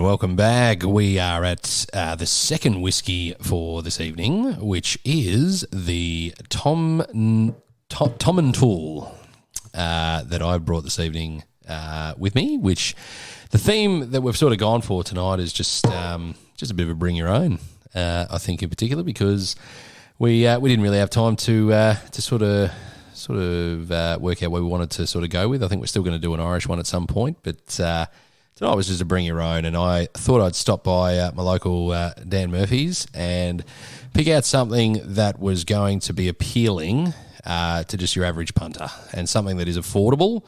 And welcome back. We are at the second whiskey for this evening, which is the Tom and Tool that I brought this evening with me, which the theme that we've sort of gone for tonight is just a bit of a bring your own, I think in particular, because we didn't really have time to sort of work out where we wanted to sort of go with. I think we're still going to do an Irish one at some point, but tonight was just a bring your own, and I thought I'd stop by my local Dan Murphy's and pick out something that was going to be appealing to just your average punter, and something that is affordable,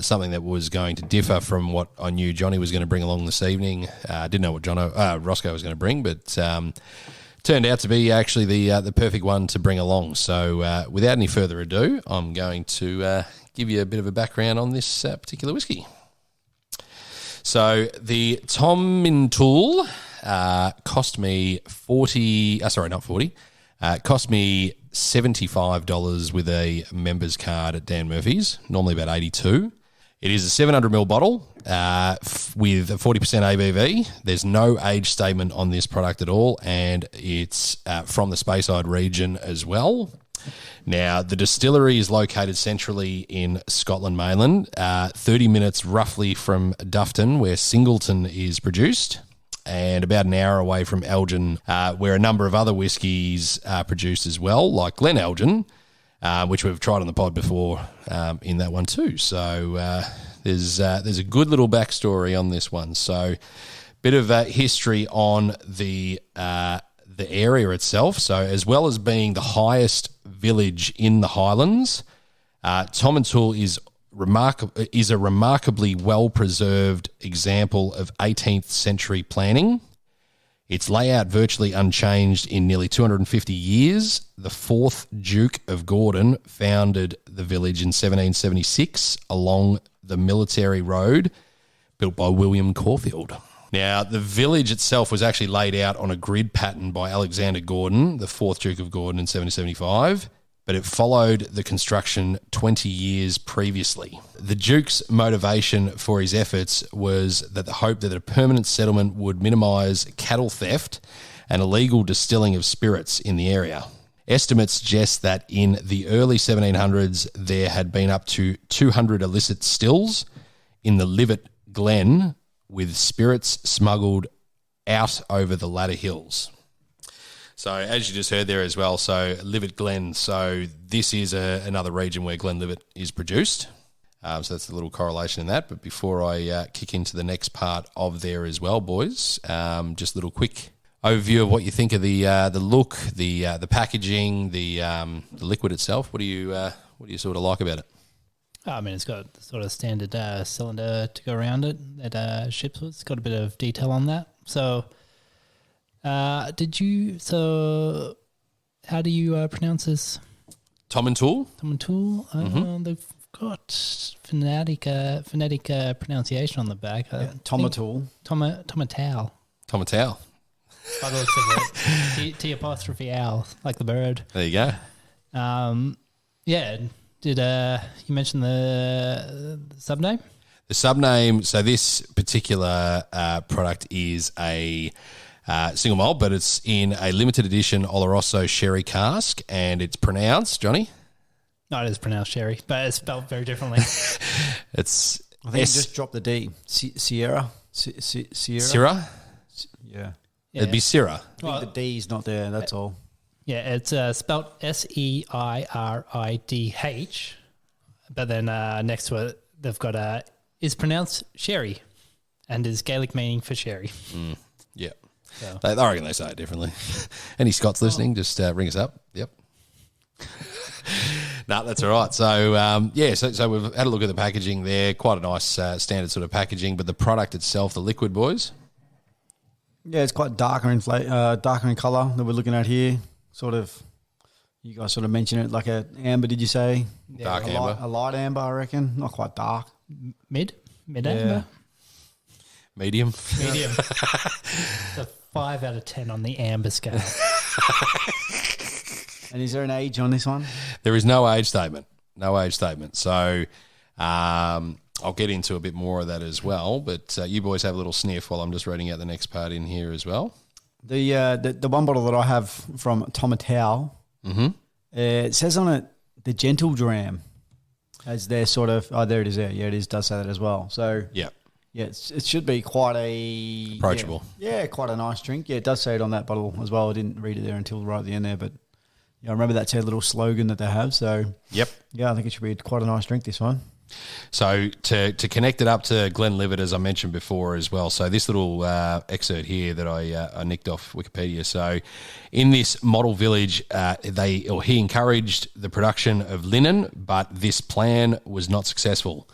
something that was going to differ from what I knew Johnny was going to bring along this evening. I didn't know what Rosco was going to bring, but turned out to be actually the perfect one to bring along. So without any further ado, I'm going to give you a bit of a background on this particular whiskey. So the Tom Tool cost me cost me $75 with a member's card at Dan Murphy's, normally about $82. It is a 700ml bottle with a 40% ABV. There's no age statement on this product at all, and it's from the Speyside region as well. Now, the distillery is located centrally in Scotland mainland, 30 minutes roughly from Dufton, where Singleton is produced, and about an hour away from Elgin, where a number of other whiskies are produced as well, like Glen Elgin, which we've tried on the pod before in that one too. So there's a good little backstory on this one. So bit of history on the area itself. So as well as being the highest village in the Highlands, Tom Tool is a remarkably well-preserved example of 18th century planning. Its layout virtually unchanged in nearly 250 years. The fourth Duke of Gordon founded the village in 1776 along the military road built by William Caulfield. Now, the village itself was actually laid out on a grid pattern by Alexander Gordon, the fourth Duke of Gordon, in 1775, but it followed the construction 20 years previously. The Duke's motivation for his efforts was that the hope that a permanent settlement would minimise cattle theft and illegal distilling of spirits in the area. Estimates suggest that in the early 1700s, there had been up to 200 illicit stills in the Livet Glen, with spirits smuggled out over the Ladder Hills. So as you just heard there as well, so Livet Glen, so this is another region where Glenlivet is produced. So that's a little correlation in that. But before I kick into the next part of there as well, boys, just a little quick overview of what you think of the look, the packaging, the liquid itself. What do you sort of like about it? I mean, it's got the sort of standard cylinder to go around it that ships with. It's got a bit of detail on that. So, how do you pronounce this? Tom Tool? Tom Tool. They've got phonetic pronunciation on the back. Tomatul. Tomatal. Tomatal. By the looks of it. T apostrophe owl, like the bird. There you go. Yeah. Did you mention the subname? The subname, so this particular product is a single malt, but it's in a limited edition Oloroso sherry cask, and it's pronounced, Johnny? No, it is pronounced sherry, but it's spelled very differently. I think you just dropped the D. Sierra? Syrah? Yeah. It'd be Syrah. I think the D's not there, that's all. Yeah, it's spelled Seiridh, but then next to it, they've got is pronounced sherry, and is Gaelic meaning for sherry. Yeah. So. I reckon they say it differently. Any Scots listening, just ring us up. Yep. No, that's all right. So, so we've had a look at the packaging there. Quite a nice standard sort of packaging, but the product itself, the liquid, boys? Yeah, it's quite darker in colour that we're looking at here. Sort of, you guys sort of mentioned it like a amber, did you say? Yeah, dark amber. A light amber, I reckon. Not quite dark. Mid amber? Medium. It's a 5 out of 10 on the amber scale. And is there an age on this one? There is no age statement. So I'll get into a bit more of that as well. But you boys have a little sniff while I'm just reading out the next part in here as well. The one bottle that I have from Tomatau, it says on it the Gentle Dram as their sort of, there it is there. Yeah, it is, does say that as well. So Yeah. yeah, it should be quite a Approachable. Yeah, quite a nice drink. Yeah, it does say it on that bottle as well. I didn't read it there until right at the end there, but yeah, I remember that's their little slogan that they have. So Yep. yeah, I think it should be quite a nice drink, this one. So to connect it up to Glenlivet, as I mentioned before as well. So this little excerpt here that I nicked off Wikipedia. So in this model village, he encouraged the production of linen, but this plan was not successful.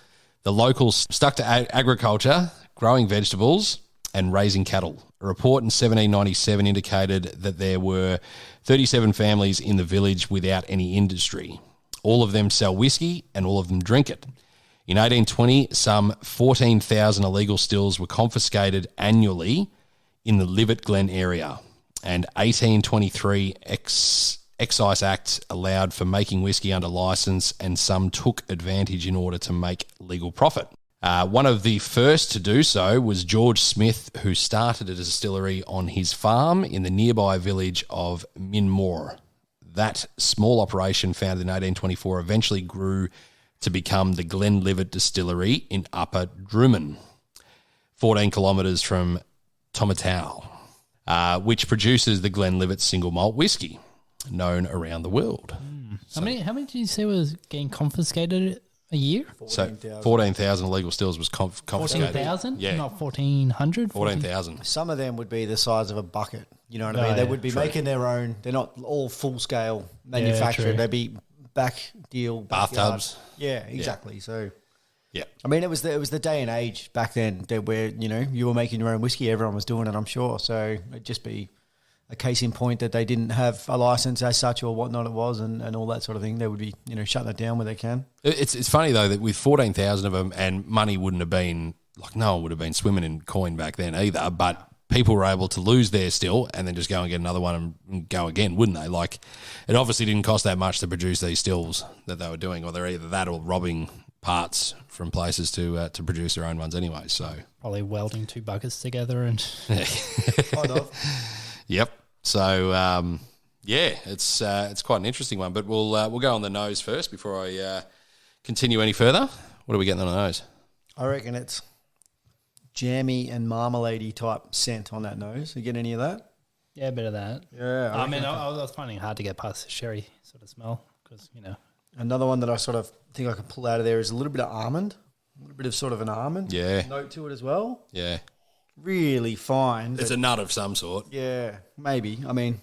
The locals stuck to agriculture, growing vegetables and raising cattle. A report in 1797 indicated that there were 37 families in the village without any industry. All of them sell whiskey and all of them drink it. In 1820, some 14,000 illegal stills were confiscated annually in the Livet Glen area, and 1823 Excise Act allowed for making whiskey under licence, and some took advantage in order to make legal profit. One of the first to do so was George Smith, who started a distillery on his farm in the nearby village of Minmore. That small operation, founded in 1824, eventually grew to become the Glenlivet Distillery in Upper Drummond, 14 kilometres from Tomatau, which produces the Glenlivet single malt whiskey, known around the world. How many did you say was getting confiscated a year? 14,000 illegal stills was confiscated. 14,000? Yeah. Not 1,400? 14,000. Some of them would be the size of a bucket. You know what I mean? Oh, They yeah, would be true. making their own. They're not all full scale manufactured. true. They'd be back deal backyard. Bathtubs. Yeah, exactly. So Yeah. I mean, it was the day and age back then where you were making your own whiskey. Everyone was doing it, I'm sure. So it'd just be a case in point that they didn't have a license as such or whatnot it was, and all that sort of thing. They would be shutting it down where they can. It's funny, though, that with 14,000 of them, and money wouldn't have been, like, no one would have been swimming in coin back then either, but people were able to lose theirs still and then just go and get another one and go again, wouldn't they? Like, it obviously didn't cost that much to produce these stills that they were doing, or they're either that or robbing parts from places to produce their own ones anyway. So Probably welding two buckets together and Kind of. Yep. So it's quite an interesting one. But we'll go on the nose first before I continue any further. What are we getting on the nose? I reckon it's jammy and marmalade-y type scent on that nose. You get any of that? yeah, a bit of that. Yeah. I mean, I was finding it hard to get past the sherry sort of smell because, Another one that I sort of think I can pull out of there is a little bit of almond, a little bit of sort of an almond note to it as well. Yeah. Really fine. It's a nut of some sort. Yeah, maybe. I mean,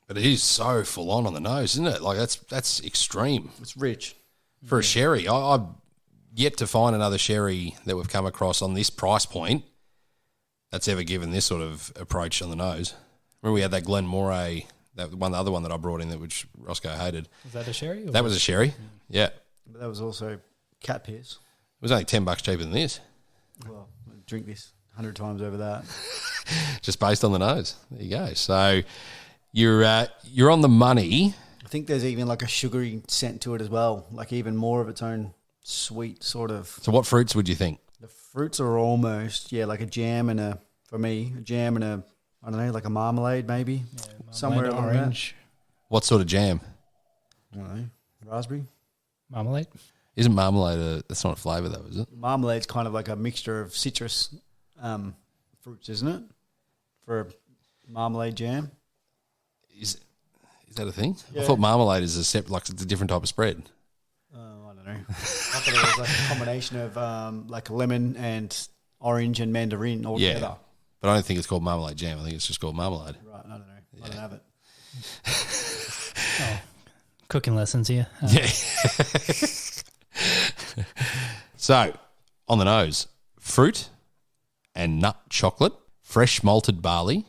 But it is so full on the nose, isn't it? Like, that's extreme. it's rich. For a sherry, I've yet to find another sherry that we've come across on this price point that's ever given this sort of approach on the nose. Remember we had that Glenmoray, the other one that I brought in which Rosco hated. was that a sherry? That was a sherry. Yeah. It But that was also cat piss. was only $10 cheaper than this, Well, I'd drink this 100 times over that. just based on the nose. There you go. So you're on the money. I think there's even like a sugary scent to it as well, like even more of its own sweet sort of. So what fruits would you think? The fruits are almost, like a jam and a I don't know, like a marmalade maybe. Somewhere along orange What sort of jam? that. I don't know, raspberry. marmalade. Isn't marmalade that's not a flavour though, is it? Marmalade's kind of like a mixture of citrus fruits, isn't it? For a marmalade jam. Is that a thing? I Yeah. thought marmalade is it's a different type of spread. I don't know. I thought it was like a combination of like lemon and orange and mandarin all Yeah. together. But I don't think it's called marmalade jam. I think it's just called marmalade. Right, I don't know. I don't have it. Cooking lessons here. Yeah. So, on the nose, fruit and nut chocolate, fresh malted barley,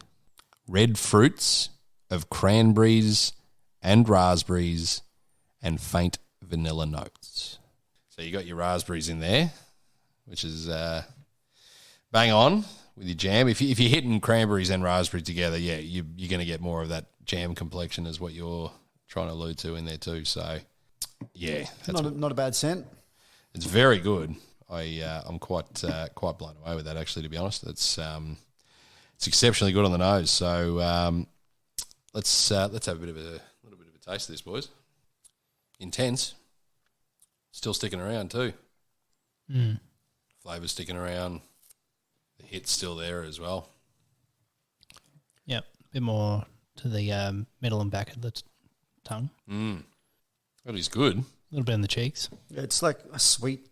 red fruits of cranberries and raspberries, and faint vanilla notes. So you got your raspberries in there, which is bang on with your jam. If you're hitting cranberries and raspberries together, you're going to get more of that jam complexion is what you're trying to allude to in there too. So, yeah, Not a bad scent. it's very good. I'm quite blown away with that, actually, to be honest. It's exceptionally good on the nose. So let's have a little bit of a taste of this, boys. Intense, still sticking around too. Flavour sticking around. The hit's still there as well. Yep, a bit more to the middle and back of the tongue. That is good. A little bit in the cheeks. It's like a sweet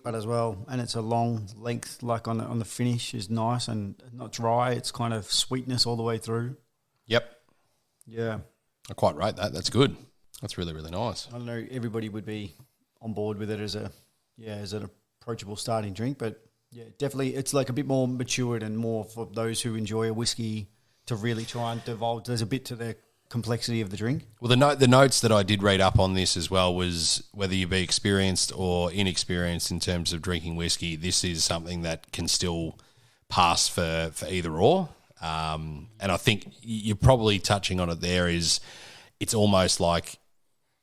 but as well, and it's a long length. Like on the finish is nice and not dry. It's kind of sweetness all the way through. Yep. Yeah, I quite rate that. That's good. That's really, really nice. I don't know. Everybody would be on board with it as an approachable starting drink, but yeah, definitely it's like a bit more matured and more for those who enjoy a whiskey to really try and divulge. There's a bit to the complexity of the drink. Well, the notes that I did read up on this as well was whether you be experienced or inexperienced in terms of drinking whiskey, this is something that can still pass for either or. And I think you're probably touching on it there is it's almost like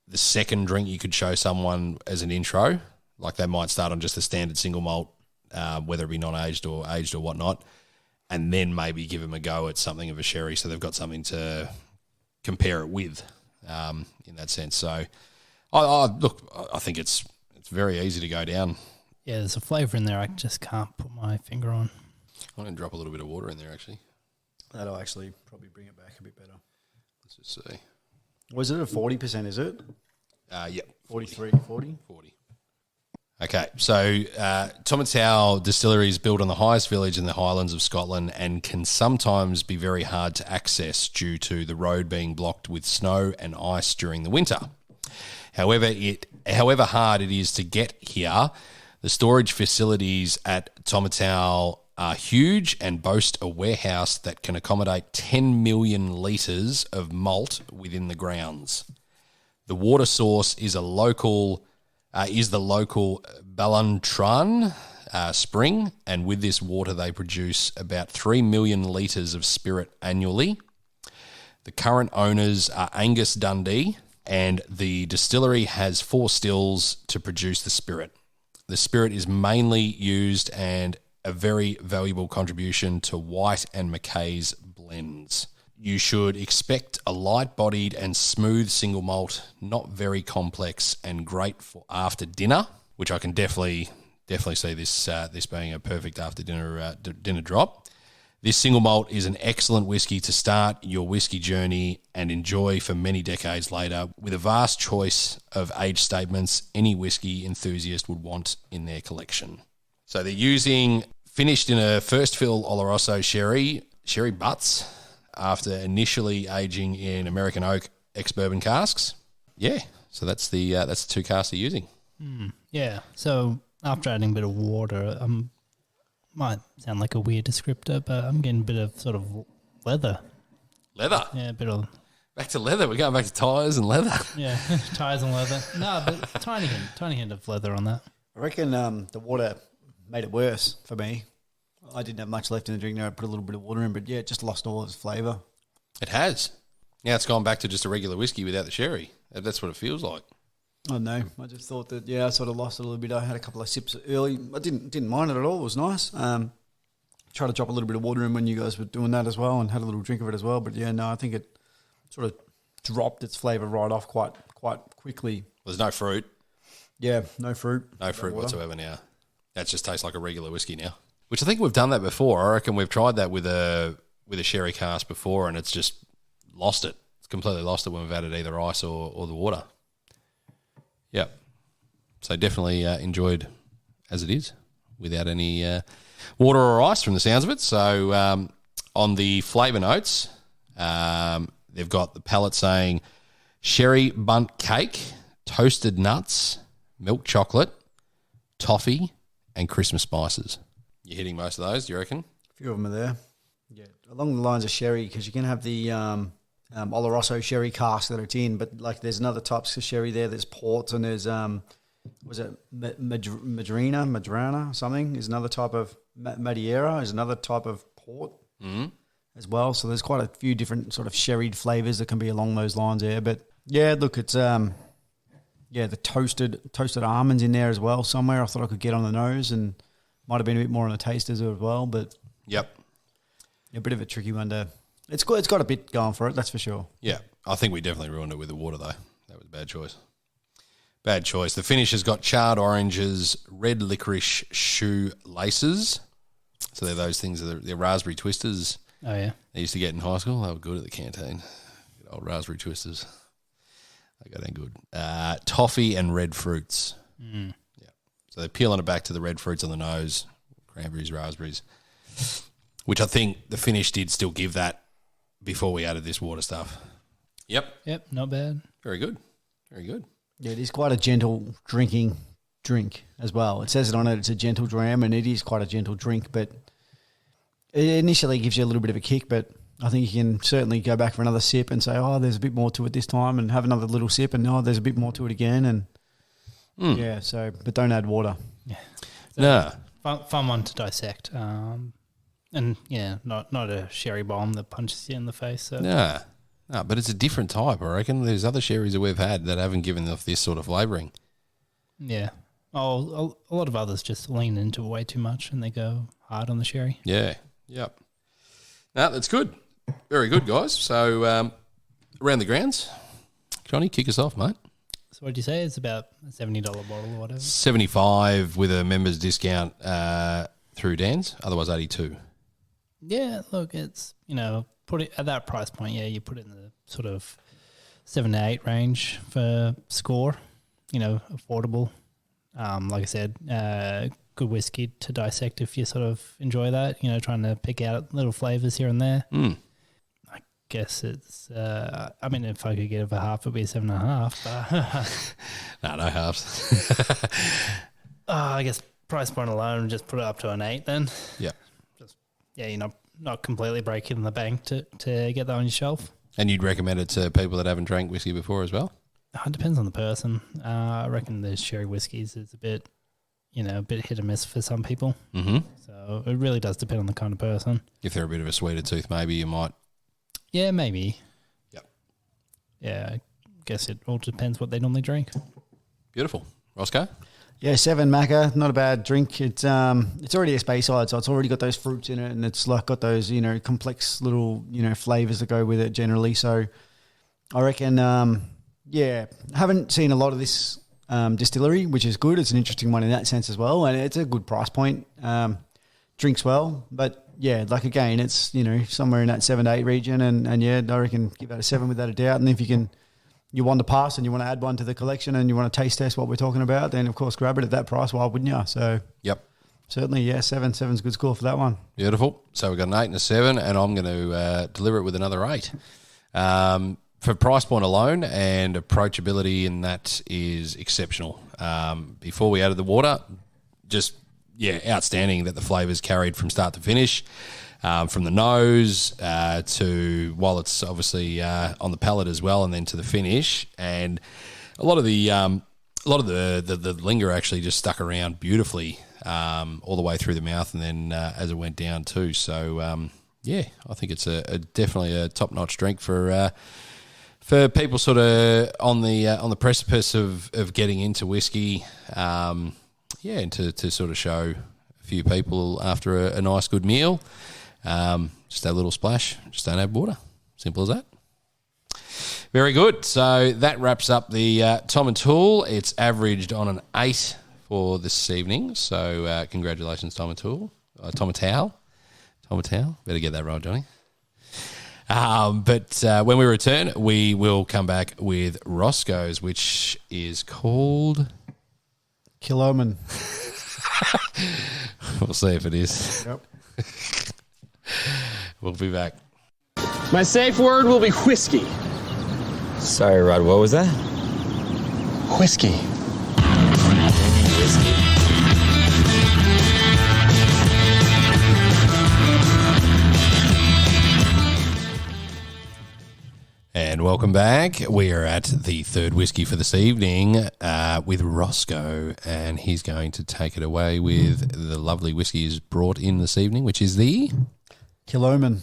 the second drink you could show someone as an intro. Like they might start on just a standard single malt, whether it be non-aged or aged or whatnot, and then maybe give them a go at something of a sherry so they've got something to compare it with in that sense. So, I think it's very easy to go down. Yeah, there's a flavour in there I just can't put my finger on. I'm going to drop a little bit of water in there, actually. That'll actually probably bring it back a bit better. Let's just see. Was it a 40%, is it? Yep. 43, 40? 40. Okay, so Tomatau Distillery is built on the highest village in the Highlands of Scotland and can sometimes be very hard to access due to the road being blocked with snow and ice during the winter. However hard it is to get here, the storage facilities at Tomatau are huge and boast a warehouse that can accommodate 10 million litres of malt within the grounds. The water source is the local Ballantran spring, and with this water they produce about 3 million litres of spirit annually. The current owners are Angus Dundee, and the distillery has 4 stills to produce the spirit. The spirit is mainly used and a very valuable contribution to White and Mackay's blends. You should expect a light-bodied and smooth single malt, not very complex, and great for after dinner, which I can definitely see this being a perfect after dinner drop. This single malt is an excellent whiskey to start your whiskey journey and enjoy for many decades later, with a vast choice of age statements any whiskey enthusiast would want in their collection. So they're using finished in a first fill Oloroso sherry butts after initially aging in American oak ex-bourbon casks. Yeah, so that's the 2 casks they're using. Yeah, so after adding a bit of water, might sound like a weird descriptor, but I'm getting a bit of sort of leather. Leather? Yeah, a bit of... Back to leather. We're going back to tyres and leather. Yeah, tyres and leather. No, but tiny hint of leather on that. I reckon the water made it worse for me. I didn't have much left in the drink there. I put a little bit of water in, but yeah, it just lost all of its flavour. It has. Now it's gone back to just a regular whiskey without the sherry. That's what it feels like. Oh no, I just thought that, I sort of lost it a little bit. I had a couple of sips early. I didn't mind it at all. It was nice. Tried to drop a little bit of water in when you guys were doing that as well and had a little drink of it as well. But yeah, no, I think it sort of dropped its flavour right off quite quickly. There's no fruit. Yeah, no fruit. No fruit whatsoever now. That just tastes like a regular whiskey now. Which I think we've done that before. I reckon we've tried that with a sherry cask before, and it's just lost it. It's completely lost it when we've added either ice or the water. Yeah. So definitely enjoyed as it is without any water or ice from the sounds of it. So on the flavour notes, they've got the palate saying sherry bundt cake, toasted nuts, milk chocolate, toffee, and Christmas spices. You're hitting most of those, do you reckon? A few of them are there. Yeah, along the lines of sherry, because you can have the Oloroso sherry cask that it's in, but like there's another types of sherry there. There's ports and there's was it Madrana something is another type of Madeira is another type of port as well. So there's quite a few different sort of sherried flavours that can be along those lines there. But yeah, look, it's the toasted almonds in there as well somewhere. I thought I could get on the nose and might have been a bit more on the taste as well. But Yep. a bit of a tricky one to. It's got a bit going for it, that's for sure. Yeah. I think we definitely ruined it with the water, though. That was a bad choice. Bad choice. The finish has got charred oranges, red licorice shoe laces. So they're those things, they're raspberry twisters. Oh, yeah. They used to get in high school. They were good at the canteen. Good old raspberry twisters. They go down good. Toffee and red fruits. Mm. Yeah. So they're peeling it back to the red fruits on the nose, cranberries, raspberries, which I think the finish did still give that before we added this water stuff. Yep. Yep, not bad. Very good. Very good. Yeah, it is quite a gentle drinking drink as well. It says it on it, it's a gentle dram, and it is quite a gentle drink, but it initially gives you a little bit of a kick, but I think you can certainly go back for another sip and say, oh, there's a bit more to it this time, and have another little sip, and oh, there's a bit more to it again, and yeah, so, but don't add water. Yeah. No. Fun one to dissect. And yeah, not a sherry bomb that punches you in the face. So. No, but it's a different type, I reckon. There's other sherries that we've had that haven't given off this sort of flavouring. Yeah. Oh, a lot of others just lean into it way too much and they go hard on the sherry. Yeah. Yep. No, that's good. Very good, guys. So around the grounds, Johnny, kick us off, mate. So what did you say? It's about a $70 bottle or whatever? 75 with a member's discount through Dan's, otherwise 82. Yeah, look, it's, put it at that price point, you put it in the sort of 7 to 8 range for score, affordable. Like I said, good whiskey to dissect if you sort of enjoy that, trying to pick out little flavours here and there. I guess it's, if I could get it for half, it'd be 7.5. But No halves. I guess price point alone, just put it up to an 8 then. Yeah. You're not completely breaking the bank to get that on your shelf. And you'd recommend it to people that haven't drank whiskey before as well? It depends on the person. I reckon the sherry whiskies is a bit hit and miss for some people. Mm-hmm. So it really does depend on the kind of person. If they're a bit of a sweeter tooth, maybe you might. Yeah, maybe. Yep. Yeah, I guess it all depends what they normally drink. Beautiful. Rosco? Yeah, 7 Macca, not a bad drink. It's already a Speyside, so it's already got those fruits in it, and it's like got those complex little flavors that go with it generally. So I reckon, haven't seen a lot of this distillery, which is good. It's an interesting one in that sense as well, and it's a good price point. Drinks well, but yeah, like again, it's somewhere in that 7 to 8 region, and yeah, I reckon give that a 7 without a doubt. And if you want to pass and you want to add one to the collection and you want to taste test what we're talking about, then of course grab it at that price. Why wouldn't you? So yep, certainly, yeah, 7. 7's a good score for that one. Beautiful. So we've got an 8 and a 7, and I'm going to deliver it with another 8. For price point alone and approachability, and that is exceptional. Before we added the water, outstanding that the flavours carried from start to finish. From the nose to, while it's obviously on the palate as well, and then to the finish, and a lot of the linger actually just stuck around beautifully all the way through the mouth, and then as it went down too. So I think it's definitely a top notch drink for people sort of on the precipice of getting into whiskey, and to sort of show a few people after a nice good meal. Just a little splash, just don't add water. Simple as that. Very good. So that wraps up the Tom and Tool. It's averaged on an 8 for this evening. So congratulations, Tom and Tool. Tom and Towel. Better get that right, Johnny. But when we return, we will come back with Roscoe's, which is called Kiloman. We'll see if it is. Yep. We'll be back. My safe word will be whiskey. Sorry, Rod, what was that? Whiskey. And welcome back. We are at the third whiskey for this evening with Rosco, and he's going to take it away with the lovely whiskey he's brought in this evening, which is the Kiloman.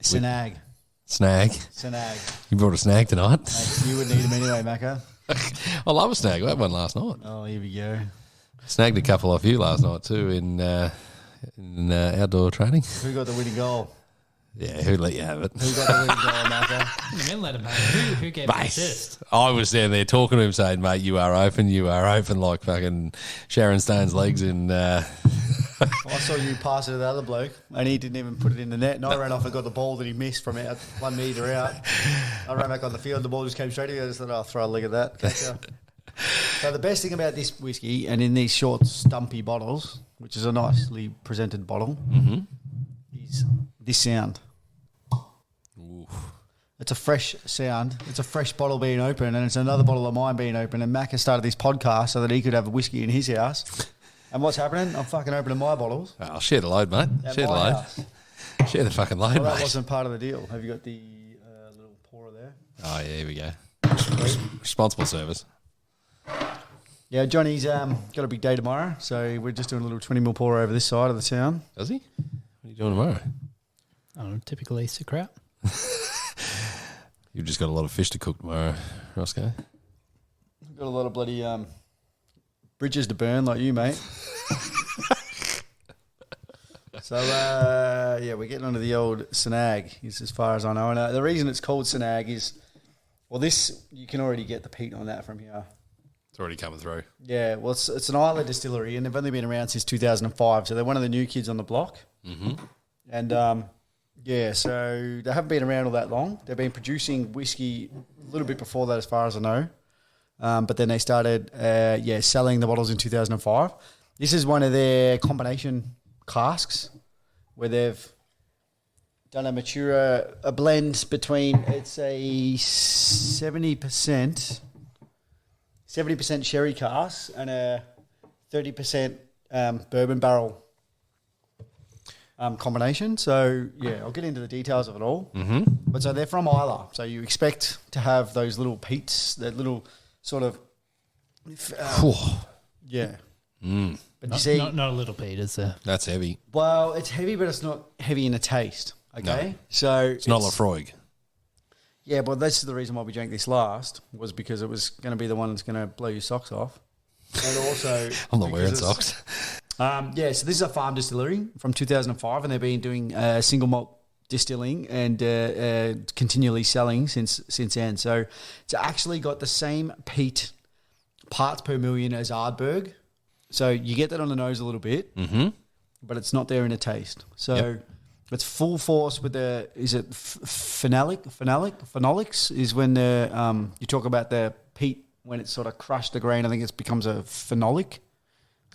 Snag. Snag. Snag. You brought a snag tonight. Mate, you would need them anyway, Macca. I love a snag. I had one last night. Oh, here we go. Snagged a couple off you last night too in outdoor training. Who got the winning goal? Yeah, who let you have it? Who got the winning goal, Macca? What do you mean let him have? Who gave the Mate, assist? I was down there talking to him saying, mate, you are open, like fucking Sharon Stone's legs in... I saw you pass it to the other bloke, and he didn't even put it in the net. And I ran off and got the ball that he missed from out 1 metre out. I ran back on the field, the ball just came straight to me. I just thought, I'll throw a leg at that. Catcher. So the best thing about this whiskey, and in these short, stumpy bottles, which is a nicely presented bottle, is this sound. Oof. It's a fresh sound. It's a fresh bottle being opened, and it's another bottle of mine being opened. And Mac has started this podcast so that he could have a whiskey in his house. And what's happening? I'm fucking opening my bottles. I'll share the load, mate. At Share the my load. house. Share the fucking load, Well, that mate. wasn't part of the deal. Have you got the little pourer there? Oh, yeah, here we go. Responsible service. Yeah, Johnny's got a big day tomorrow, so we're just doing a little 20 ml pour over this side of the town. Does he? What are you doing tomorrow? I don't know, typical Easter crap. You've just got a lot of fish to cook tomorrow, Rosco. Got a lot of bloody bridges to burn like you, mate. So, yeah, we're getting onto the old Snag, is as far as I know. And the reason it's called Snag is, well, this, you can already get the peat on that from here. It's already coming through. Yeah, well, it's an Isla distillery, and they've only been around since 2005, so they're one of the new kids on the block. Mm-hmm. And, yeah, so they haven't been around all that long. They've been producing whiskey a little bit before that, as far as I know. But then they started, selling the bottles in 2005. This is one of their combination casks where they've done a blend between, it's a 70% sherry cask and a 30% bourbon barrel combination. So, yeah, I'll get into the details of it all. Mm-hmm. But so they're from Isla. So you expect to have those little peats, that little sort of, yeah. Mm. But you see, Not a little Pete, it's a... That's heavy. well, it's heavy, but it's not heavy in the taste. Okay, No. so It's not Lafroig. Yeah, but that's the reason why we drank this last, was because it was going to be the one that's going to blow your socks off. And also, I'm not wearing because socks. yeah, so this is a farm distillery from 2005, and they've been doing single malt distilling and continually selling since then. So it's actually got the same peat parts per million as Ardbeg. So you get that on the nose a little bit, but it's not there in the taste. So it's full force with the, is it phenolics is when the you talk about the peat when it's sort of crushed the grain. I think it becomes a phenolic.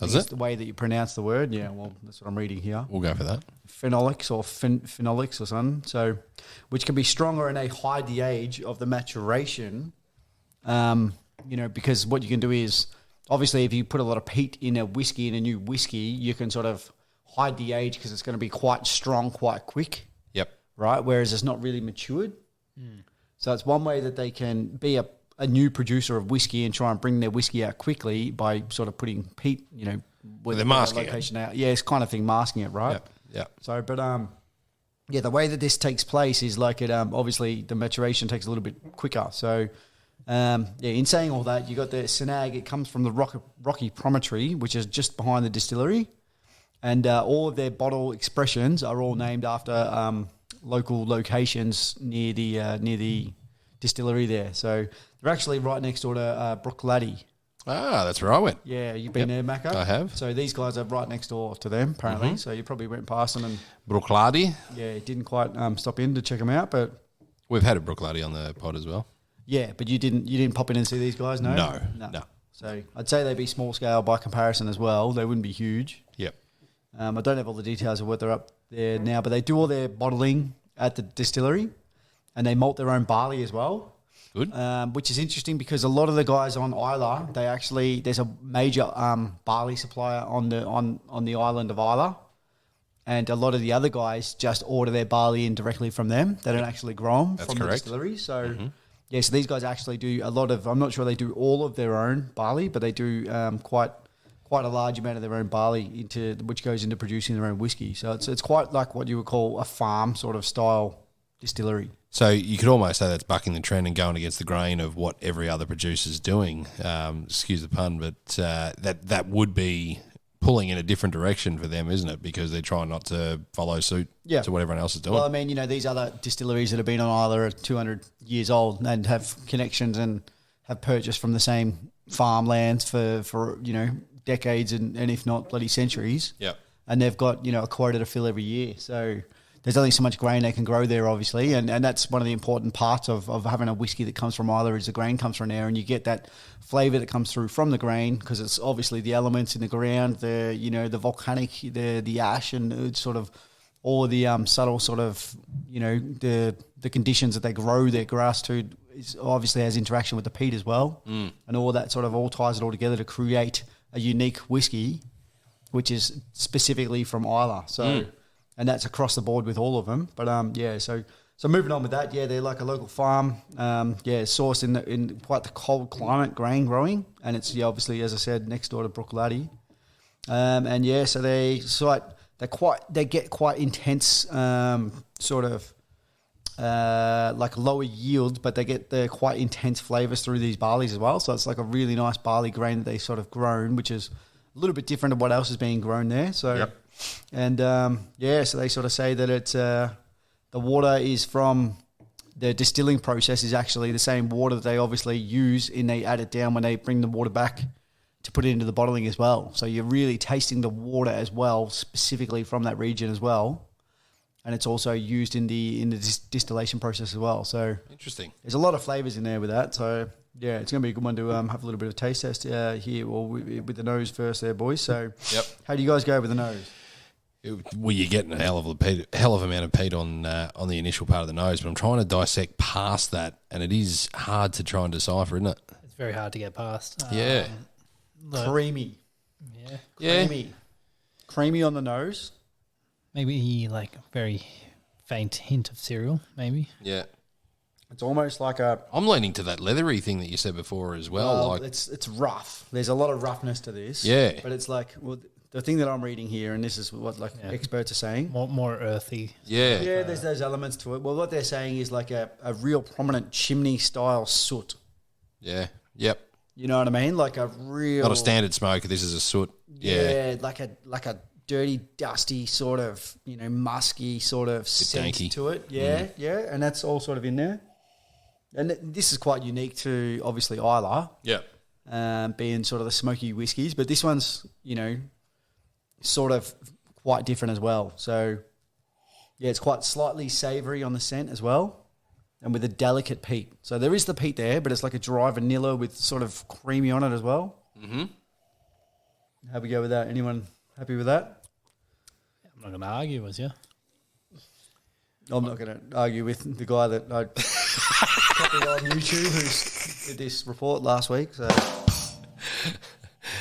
Does It's it? the way that you pronounce the word. Yeah, well, that's what I'm reading here. We'll go for that. Phenolics or phenolics or something. So, which can be stronger and they hide the age of the maturation. Because what you can do is, obviously, if you put a lot of peat in a whiskey, in a new whiskey, you can sort of hide the age because it's going to be quite strong, quite quick, Yep. right? Whereas it's not really matured. So it's one way that they can be a new producer of whiskey and try and bring their whiskey out quickly by sort of putting peat, with They're masking it. location out. Yeah, it's kind of thing, masking it, right? Yep. So, but the way that this takes place is like it. Obviously, the maturation takes a little bit quicker. So, in saying all that, you got the Snag. It comes from the Rocky Promontory, which is just behind the distillery, and all of their bottle expressions are all named after local locations near the distillery there. So they're actually right next door to Brookladdy. Ah, that's where I went. Yeah, you've been there, Macca? I have. So these guys are right next door to them, apparently. So you probably went past them and, Brooklady. yeah, didn't quite stop in to check them out. But, We've had a Brooklady on the pod as well. yeah, but you didn't pop in and see these guys, no? No. So I'd say they'd be small scale by comparison as well. They wouldn't be huge. Yep. I don't have all the details of what they're up there now, but they do all their bottling at the distillery and they malt their own barley as well. Good. Which is interesting because a lot of the guys on Isla, there's a major barley supplier on the island of Isla, and a lot of the other guys just order their barley in directly from them. They don't actually grow them from the distillery. So, so these guys actually do a lot of. I'm not sure they do all of their own barley, but they do quite a large amount of their own barley which goes into producing their own whiskey. So it's quite like what you would call a farm sort of style distillery. So you could almost say that's bucking the trend and going against the grain of what every other producer's doing. Excuse the pun, but that would be pulling in a different direction for them, isn't it? Because they're trying not to follow suit to what everyone else is doing. Well, I mean, these other distilleries that have been on Isla are 200 years old and have connections and have purchased from the same farmlands for decades and if not bloody centuries. Yeah. And they've got, a quota to fill every year. So there's only so much grain they can grow there, obviously. And that's one of the important parts of having a whiskey that comes from Isla is the grain comes from there, and you get that flavour that comes through from the grain because it's obviously the elements in the ground, the volcanic, the ash, and it's sort of all of the subtle sort of, the conditions that they grow their grass to is obviously has interaction with the peat as well. And all that sort of all ties it all together to create a unique whiskey, which is specifically from Isla. So, and that's across the board with all of them. But so moving on with that, they're like a local farm. Sourced in quite the cold climate, grain growing, and it's obviously, as I said, next door to Brookladdy. So they get quite intense, sort of like lower yield, but they get the quite intense flavours through these barleys as well. So it's like a really nice barley grain that they sort of grown, which is a little bit different to what else is being grown there. So, so they sort of say that it's the water is from the distilling process is actually the same water that they obviously use and they add it down when they bring the water back to put it into the bottling as well. So you're really tasting the water as well, specifically from that region as well. And it's also used in the distillation process as well. So interesting. There's a lot of flavours in there with that. So yeah, it's going to be a good one to have a little bit of taste test here. Well, with the nose first, there, boys. So how do you guys go with the nose? Well, you're getting a hell of amount of peat on the initial part of the nose, but I'm trying to dissect past that, and it is hard to try and decipher, isn't it? It's very hard to get past. Creamy. Yeah. Creamy on the nose. Maybe like a very faint hint of cereal, maybe. Yeah. It's almost like I'm leaning to that leathery thing that you said before as well. It's rough. There's a lot of roughness to this. Yeah. But it's like, the thing that I'm reading here, and this is what experts are saying. More earthy. Yeah. Yeah, there's those elements to it. Well, what they're saying is like a real prominent chimney-style soot. Yeah. Yep. You know what I mean? Like a real... Not a standard smoke. This is a soot. Yeah. Like a dirty, dusty sort of, musky sort of scent danky to it. Yeah, yeah. And that's all sort of in there. And this is quite unique to, obviously, Isla. Yeah. Being sort of the smoky whiskies. But this one's, sort of quite different as well. So, yeah, it's quite slightly savoury on the scent as well. And with a delicate peat. So there is the peat there, but it's like a dry vanilla with sort of creamy on it as well. Mm-hmm. How we go with that? Anyone happy with that? I'm not going to argue with you. I'm not going to argue with the guy that I copied on YouTube who did this report last week. So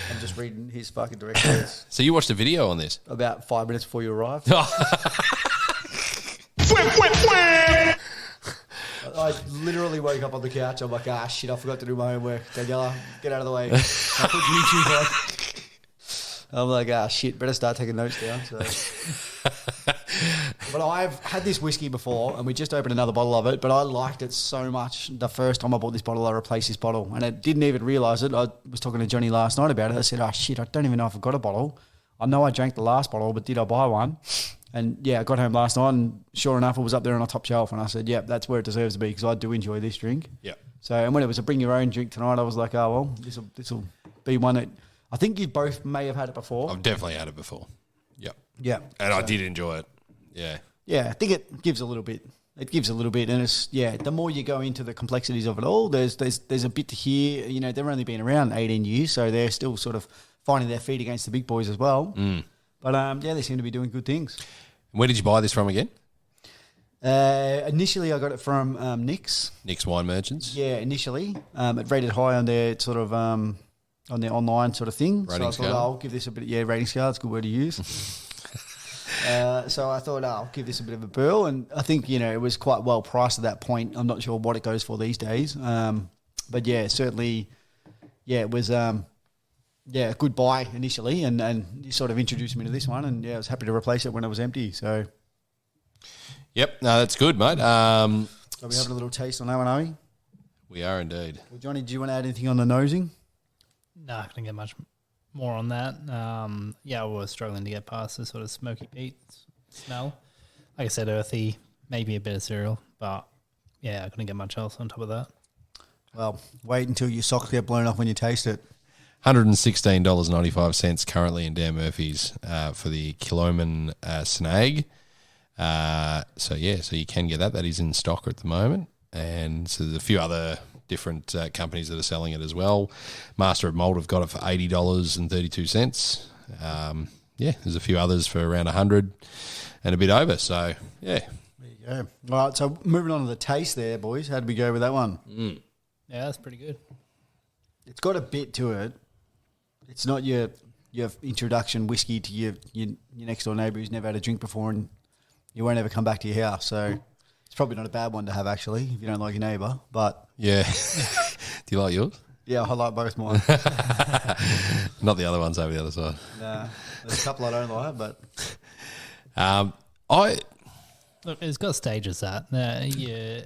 I'm just reading his fucking direct words. So you watched a video on this? About 5 minutes before you arrived. I literally woke up on the couch. I'm like, shit, I forgot to do my homework. Daniela, get out of the way. I put YouTube on. I'm like, shit, better start taking notes down. So. But I've had this whiskey before, and we just opened another bottle of it, but I liked it so much. The first time I bought this bottle, I replaced this bottle, and I didn't even realise it. I was talking to Johnny last night about it. I said, shit, I don't even know if I've got a bottle. I know I drank the last bottle, but did I buy one? And yeah, I got home last night, and sure enough, it was up there on a top shelf, and I said, that's where it deserves to be, because I do enjoy this drink. Yeah. So, and when it was a bring your own drink tonight, I was like, this will be one that I think you both may have had it before. I've definitely had it before. Yep. Yeah. And I did enjoy it. Yeah. Yeah, I think it gives a little bit. It gives a little bit, and it's the more you go into the complexities of it all, there's a bit to hear. They've only been around 18 years, so they're still sort of finding their feet against the big boys as well. But they seem to be doing good things. Where did you buy this from again? Initially, I got it from Nick's. Nick's Wine Merchants. Yeah, initially, it rated high on their sort of on their online sort of thing. Rating so I thought, I'll give this a bit. Rating scale. It's a good word to use. So I thought I'll give this a bit of a burl, and I think it was quite well priced at that point. I'm not sure what it goes for these days, but certainly, it was a good buy initially, and you sort of introduced me to this one, and I was happy to replace it when it was empty. So Yep, no, that's good, mate. Are we having a little taste on that one, are we? We are indeed. Well, Johnny, do you want to add anything on the nosing? No, I couldn't get much more on that. I was struggling to get past the sort of smoky peat smell. Like I said, earthy, maybe a bit of cereal, but yeah, I couldn't get much else on top of that. Well, wait until your socks get blown off when you taste it. $116.95 currently in Dan Murphy's for the Kiloman Snag. So you can get that. That is in stock at the moment. And so there's a few other different companies that are selling it as well. Master of Malt have got it for $80.32. There's a few others for around 100 and a bit over. So, yeah. There you go. All right, so moving on to the taste there, boys. How did we go with that one? Yeah, that's pretty good. It's got a bit to it. It's not your introduction whiskey to your next door neighbour who's never had a drink before and you won't ever come back to your house. So it's probably not a bad one to have, actually, if you don't like your neighbour. But yeah. Do you like yours? Yeah, I like both mine. Not the other ones over the other side. Nah, there's a couple I don't like, but Look, it's got stages that your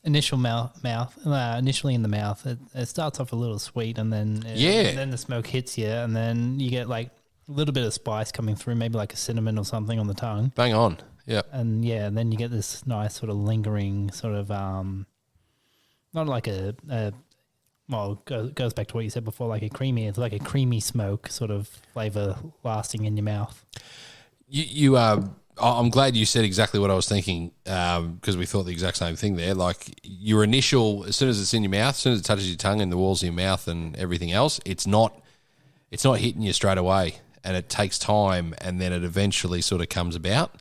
initial initially in the mouth, it starts off a little sweet, and then then the smoke hits you, and then you get like a little bit of spice coming through, maybe like a cinnamon or something on the tongue. Bang on, yeah, and then you get this nice sort of lingering sort of not like well, goes back to what you said before, like it's like a creamy smoke sort of flavour lasting in your mouth. I'm glad you said exactly what I was thinking, because we thought the exact same thing there. Like your initial, as soon as it's in your mouth, as soon as it touches your tongue and the walls of your mouth and everything else, it's not hitting you straight away, and it takes time, and then it eventually sort of comes about.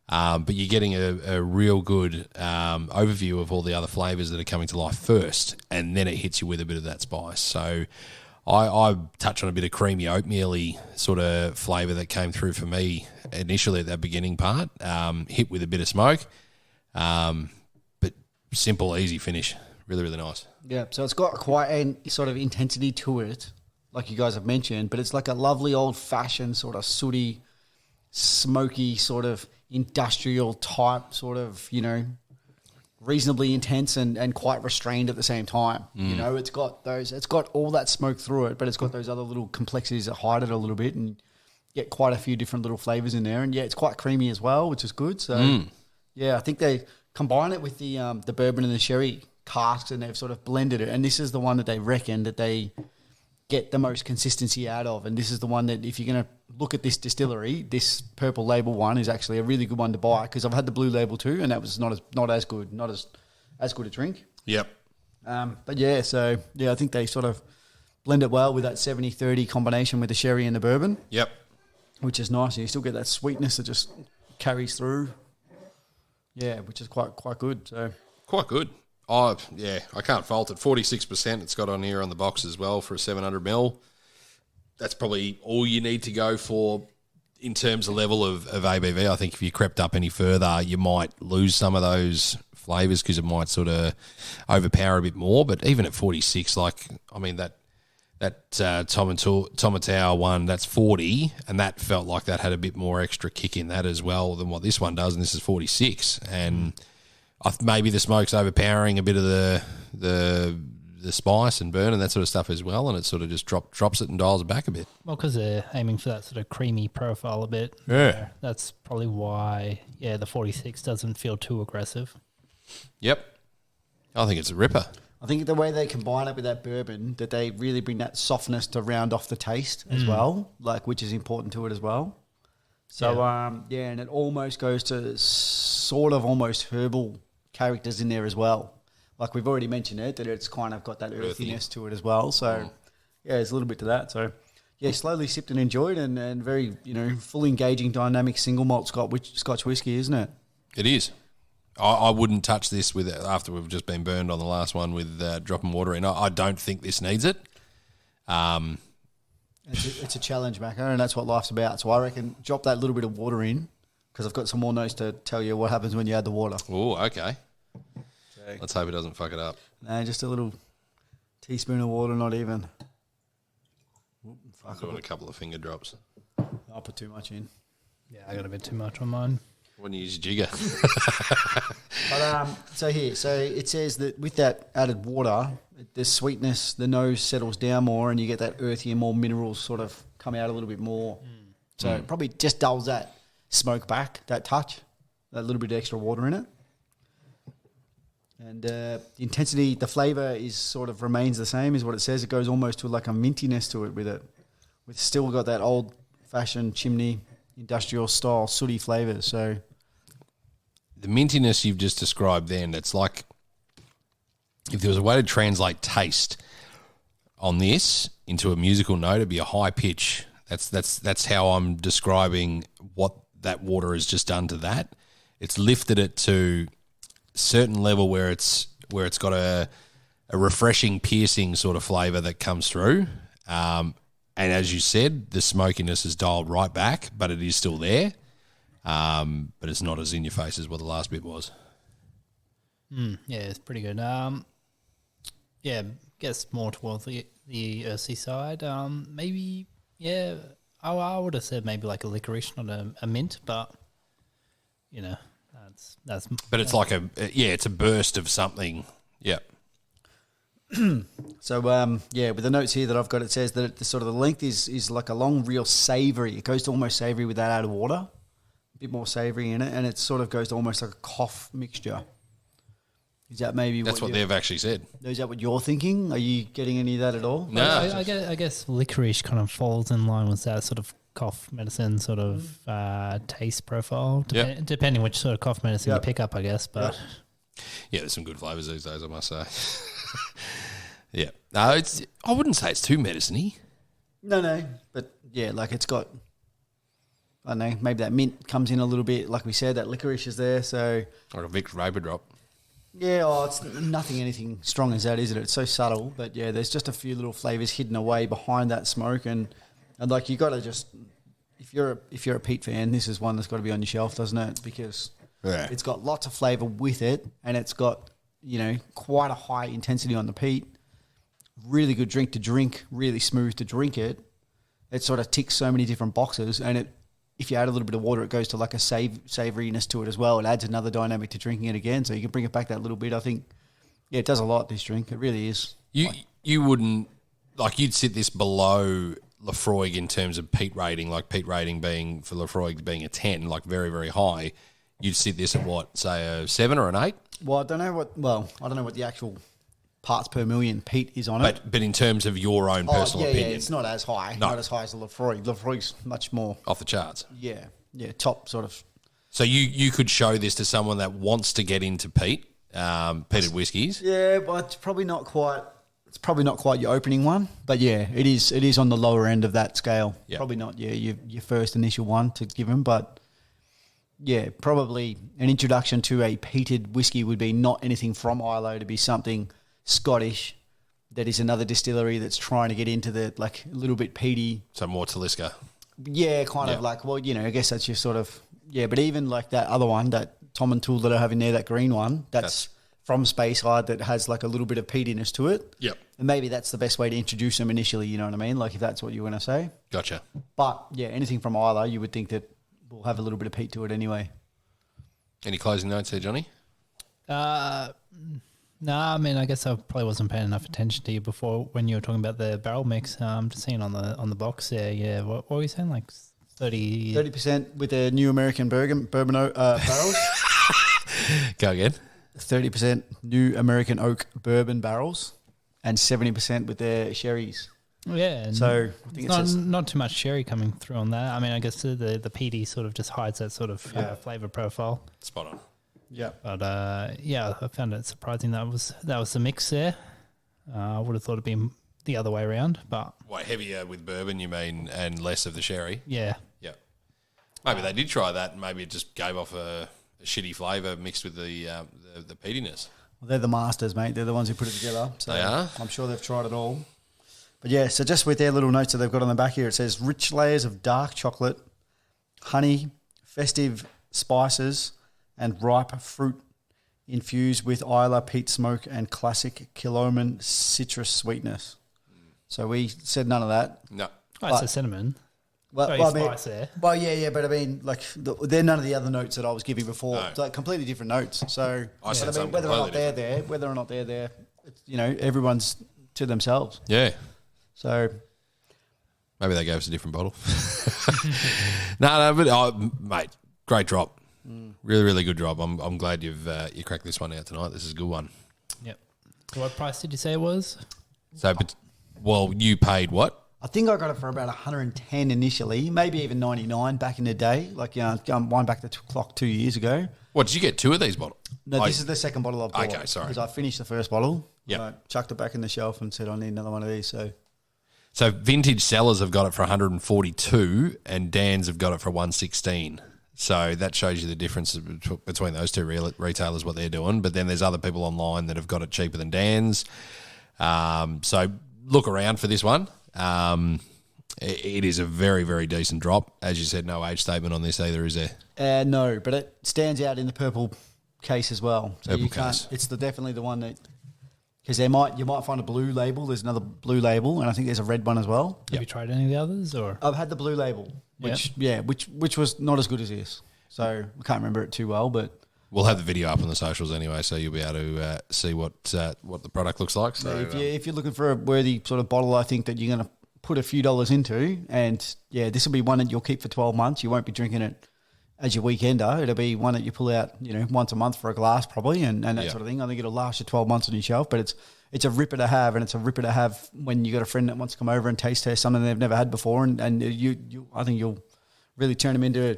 But you're getting a real good overview of all the other flavours that are coming to life first, and then it hits you with a bit of that spice. So I touch on a bit of creamy oatmeal-y sort of flavour that came through for me initially at that beginning part, hit with a bit of smoke, but simple, easy finish. Really, really nice. Yeah, so it's got quite a sort of intensity to it, like you guys have mentioned, but it's like a lovely old-fashioned sort of sooty, smoky sort of industrial type sort of, reasonably intense and quite restrained at the same time. It's got all that smoke through it, but it's got those other little complexities that hide it a little bit, and get quite a few different little flavors in there. And yeah, it's quite creamy as well, which is good. So yeah, I think they combine it with the bourbon and the sherry casks, and they've sort of blended it. And this is the one that they reckon that they get the most consistency out of. And this is the one that, if you're going to look at this distillery, this purple label one is actually a really good one to buy, because I've had the blue label too, and that was not as good a drink. Yep. But yeah, so yeah, I think they sort of blend it well with that 70-30 combination with the sherry and the bourbon. Yep. Which is nice. And you still get that sweetness that just carries through. Yeah, which is quite good. So quite good. Oh, yeah, I can't fault it. 46% it's got on here on the box as well for a 700ml. That's probably all you need to go for in terms of level of ABV. I think if you crept up any further, you might lose some of those flavours, because it might sort of overpower a bit more. But even at 46, that Tomatau one, that's 40, and that felt like that had a bit more extra kick in that as well than what this one does, and this is 46. And maybe the smoke's overpowering a bit of the spice and burn and that sort of stuff as well, and it sort of just drops it and dials it back a bit. Well, because they're aiming for that sort of creamy profile a bit. Yeah. That's probably why, the 46 doesn't feel too aggressive. Yep. I think it's a ripper. I think the way they combine it with that bourbon, that they really bring that softness to round off the taste as well, which is important to it as well. So, and it almost goes to sort of almost herbal characters in there as well. Like we've already mentioned it, that it's kind of got that earthiness to it as well. So, there's a little bit to that. So, slowly sipped and enjoyed, and very, full engaging, dynamic single malt Scotch whiskey, isn't it? It is. I wouldn't touch this with it after we've just been burned on the last one with dropping water in. I don't think this needs it. It's a challenge, Macca, and that's what life's about. So I reckon drop that little bit of water in, because I've got some more notes to tell you what happens when you add the water. Oh, okay. Let's hope it doesn't fuck it up. No, just a little teaspoon of water, not even. I'm doing a couple of finger drops. I'll put too much in. Yeah, I got a bit too much on mine. When you use jigger. But so it says that with that added water, the sweetness, the nose settles down more, and you get that earthy and more minerals sort of come out a little bit more. So it probably just dulls that smoke back, that touch, that little bit of extra water in it. And the intensity, the flavour is sort of remains the same, is what it says. It goes almost to like a mintiness to it with it. We've still got that old-fashioned chimney, industrial-style sooty flavour. So the mintiness you've just described then, it's like if there was a way to translate taste on this into a musical note, it'd be a high pitch. That's how I'm describing what that water has just done to that. It's lifted it to a certain level where it's got a refreshing, piercing sort of flavour that comes through. And as you said, the smokiness is dialed right back, but it is still there. But it's not as in your face as what the last bit was. Yeah, it's pretty good. Yeah, guess more towards the earthy side. Maybe, yeah, I would have said maybe like a licorice, not a mint, but you know, that's. But it's like it's a burst of something. Yeah. So with the notes here that I've got, it says that the length is like a long, real savoury. It goes to almost savoury with that added water, a bit more savoury in it, and it sort of goes to almost like a cough mixture. Is that maybe that's what they've actually said? Is that what you're thinking? Are you getting any of that at all? No, I guess licorice kind of falls in line with that sort of cough medicine sort of taste profile, depending which sort of cough medicine you pick up, I guess. But yeah, there's some good flavours these days, I must say. Yeah, no, I wouldn't say it's too medicine-y. No, but yeah, like it's got, I don't know, maybe that mint comes in a little bit. Like we said, that licorice is there, so like a Vicks Vapor Drop. Yeah, it's nothing strong as that, is it? It's so subtle, but yeah, there's just a few little flavours hidden away behind that smoke, and like you got to just, if you're a peat fan, this is one that's got to be on your shelf, doesn't it? Because it's got lots of flavour with it, and it's got quite a high intensity on the peat. Really good drink to drink, really smooth to drink it. It sort of ticks so many different boxes, and if you add a little bit of water, it goes to like a savouriness to it as well. It adds another dynamic to drinking it again, so you can bring it back that little bit. I think, yeah, it does a lot, this drink. It really is. You wouldn't, like you'd sit this below Lafroig in terms of peat rating, like peat rating being, for Lafroig being a 10, like very, very high. You'd sit this at what, say a 7 or an 8? Well, I don't know what the actual parts per million peat is on it. But in terms of your own personal opinion. Yeah, it's not as high. No. Not as high as the Lafroig. Lafroig's much more off the charts. Yeah, top sort of. So you could show this to someone that wants to get into peated whiskies. Yeah, but it's probably not quite. It's probably not quite your opening one, but yeah, it is. It is on the lower end of that scale. Yep. Probably not. Yeah, your first initial one to give them, but yeah, probably an introduction to a peated whiskey would be not anything from Ilo, to be something Scottish that is another distillery that's trying to get into the like a little bit peaty. So more Talisker. Yeah, kind of like, well, I guess that's your sort of, but even like that other one, that Tom and Tool that I have in there, that green one, that's from Speyside, that has like a little bit of peatiness to it. Yep. And maybe that's the best way to introduce them initially, you know what I mean? Like if that's what you want to say. Gotcha. But yeah, anything from Ilo, you would think that will have a little bit of peat to it anyway. Any closing notes there, Johnny? No, I mean, I guess I probably wasn't paying enough attention to you before when you were talking about the barrel mix. Just seeing on the box there, yeah. What were you saying? Like 30% with the new American bourbon barrels. Go again. 30% new American oak bourbon barrels, and 70% with their sherries. Yeah, so I think it's not too much sherry coming through on that. I mean, I guess the peaty sort of just hides that sort of flavour profile. Spot on. Yeah, but I found it surprising that was the mix there. I would have thought it'd been the other way around, but heavier with bourbon, you mean, and less of the sherry. Yeah. Maybe they did try that, and maybe it just gave off a shitty flavour mixed with the peatiness. Well, they're the masters, mate. They're the ones who put it together. So they are. I'm sure they've tried it all. But yeah, so just with their little notes that they've got on the back here, it says rich layers of dark chocolate, honey, festive spices, and ripe fruit infused with Isla peat smoke and classic Killoman citrus sweetness. So we said none of that. No. It's a cinnamon. spice there. Well, yeah, but I mean, like, they're none of the other notes that I was giving before. No. It's like completely different notes. So, said something whether or not completely whether or not they're there, it's, everyone's to themselves. Yeah. So, Maybe they gave us a different bottle. No, but mate, great drop. Really, really good drop. I'm glad you cracked this one out tonight. This is a good one. Yep. So what price did you say it was? So, you paid what? I think I got it for about 110 initially, maybe even 99 back in the day. Like, wind back the clock 2 years ago. What, did you get two of these bottles? No, this is the second bottle I've bought. Okay, sorry. Because I finished the first bottle. Yep. I chucked it back in the shelf and said I need another one of these. So vintage sellers have got it for 142 and Dan's have got it for 116. So that shows you the difference between those two retailers, what they're doing. But then there's other people online that have got it cheaper than Dan's. So look around for this one. It is a very, very decent drop. As you said, no age statement on this either, is there? No, but it stands out in the purple case as well. So Purple you can't. case. It's definitely the one that, because you might find a blue label. There's another blue label, and I think there's a red one as well. Have you tried any of the others, or? I've had the blue label, which was not as good as this. So I can't remember it too well, but We'll have the video up on the socials anyway, so you'll be able to see what the product looks like. So if you're looking for a worthy sort of bottle, I think that you're going to put a few dollars into, and this will be one that you'll keep for 12 months. You won't be drinking it as your weekender. It'll be one that you pull out, once a month for a glass probably, and that sort of thing. I think it'll last you 12 months on your shelf, but it's a ripper to have, and it's a ripper to have when you got a friend that wants to come over and taste test something they've never had before, and I think you'll really turn them into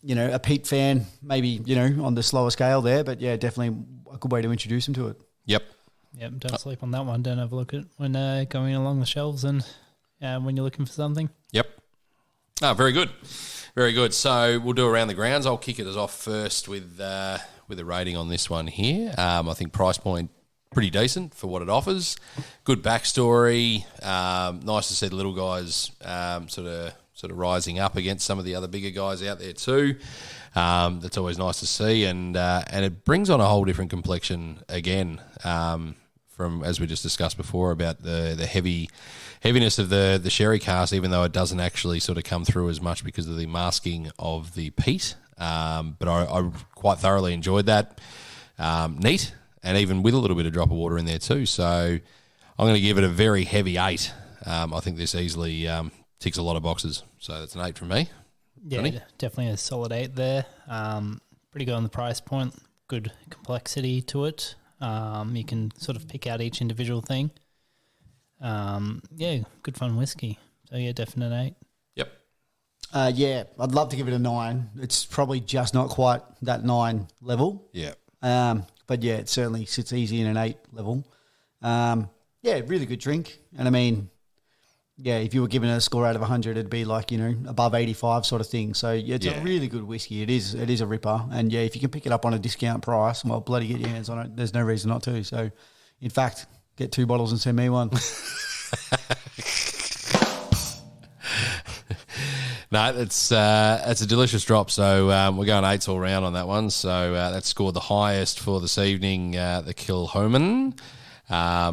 a Pete fan, maybe, on the slower scale there, but definitely a good way to introduce them to it. Yep. Yep, don't sleep on that one. Don't overlook it when going along the shelves and when you're looking for something. Yep. Oh, very good. Very good. So we'll do around the grounds. I'll kick it us off first with a rating on this one here. I think price point pretty decent for what it offers. Good backstory. Nice to see the little guys sort of rising up against some of the other bigger guys out there too. That's always nice to see, and it brings on a whole different complexion again from, as we just discussed before, about the heaviness of the sherry cask, even though it doesn't actually sort of come through as much because of the masking of the peat. But I quite thoroughly enjoyed that. Neat, and even with a little bit of drop of water in there too. So I'm going to give it a very heavy 8. I think this easily ticks a lot of boxes. So that's an 8 from me. Yeah, Johnny? definitely a solid 8 there. Pretty good on the price point. Good complexity to it. You can sort of pick out each individual thing. Good fun whiskey. So definite 8. Yep. I'd love to give it a 9. It's probably just not quite that 9 level. Yeah. But it certainly sits easy in an 8 level. Really good drink. And I mean, if you were giving it a score out of 100, it'd be like, above 85 sort of thing. So it's a really good whiskey. It is a ripper. And if you can pick it up on a discount price, well, bloody get your hands on it. There's no reason not to. So in fact, get 2 bottles and send me one. No, it's a delicious drop. So we're going 8s all round on that one. So that scored the highest for this evening, the Kilhoman.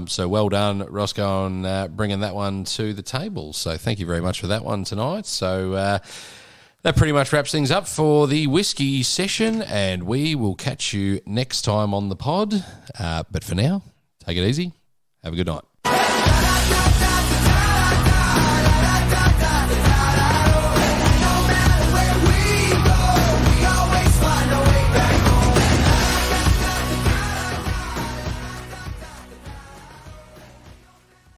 So well done, Rosco, on bringing that one to the table. So thank you very much for that one tonight. So that pretty much wraps things up for the whiskey session, and we will catch you next time on the pod. But for now, take it easy. Have a good night.